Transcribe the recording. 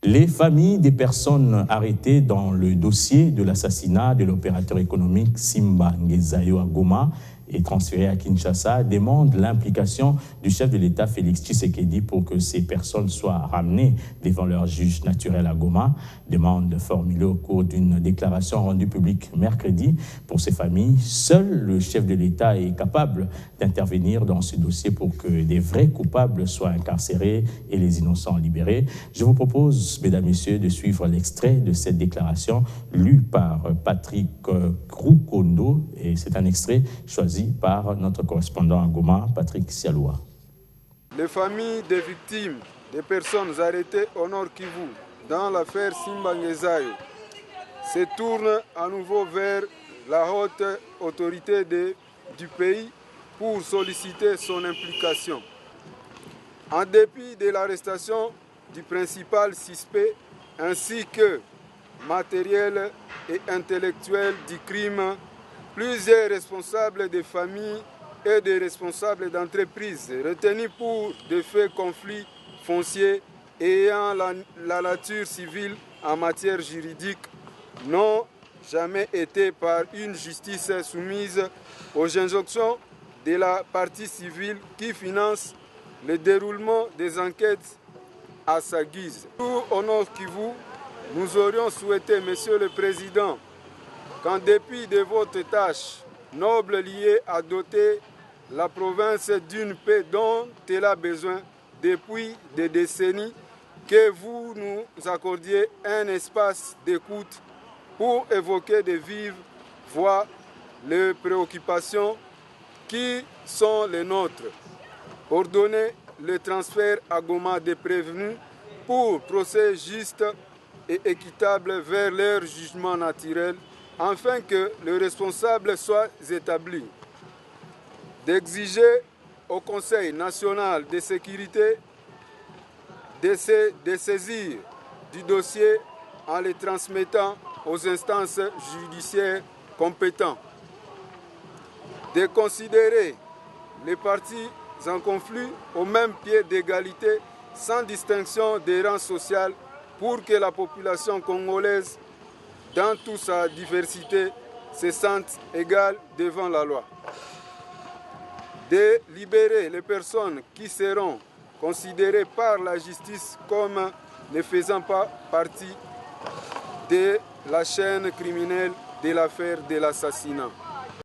Les familles des personnes arrêtées dans le dossier de l'assassinat de l'opérateur économique Simba Ngezayo à Goma et transférées à Kinshasa demandent l'implication du chef de l'État Félix Tshisekedi pour que ces personnes soient ramenées devant leur juge naturel à Goma. Demande formulée au cours d'une déclaration rendue publique mercredi. Pour ces familles, seul le chef de l'État est capable d'intervenir dans ce dossier pour que des vrais coupables soient incarcérés et les innocents libérés. Je vous propose, mesdames, messieurs, de suivre l'extrait de cette déclaration lue par Patrick Kroukondo, et c'est un extrait choisi par notre correspondant à Goma, Patrick Sialoua. Les familles des victimes, des personnes arrêtées au Nord Kivu dans l'affaire Simba Ngezayo se tournent à nouveau vers la haute autorité du pays pour solliciter son implication. En dépit de l'arrestation du principal suspect ainsi que matériel et intellectuel du crime, plusieurs responsables de familles et des responsables d'entreprises retenus pour des faits conflits fonciers ayant la nature civile en matière juridique n'ont jamais été par une justice soumise aux injonctions de la partie civile qui finance le déroulement des enquêtes à sa guise. Nous, au Nord Kivu, nous aurions souhaité, Monsieur le Président, qu'en dépit de votre tâche noble liée à doter la province d'une paix dont elle a besoin depuis des décennies, que vous nous accordiez un espace d'écoute pour évoquer de vives voix les préoccupations qui sont les nôtres, ordonner le transfert à Goma des prévenus pour procès juste et équitable vers leur jugement naturel, afin que les responsables soient établis, d'exiger au Conseil national de sécurité de saisir du dossier en le transmettant aux instances judiciaires compétentes, de considérer les parties en conflit au même pied d'égalité sans distinction des rangs sociaux pour que la population congolaise, dans toute sa diversité, se sente égale devant la loi. De libérer les personnes qui seront considérées par la justice comme ne faisant pas partie de la chaîne criminelle de l'affaire de l'assassinat.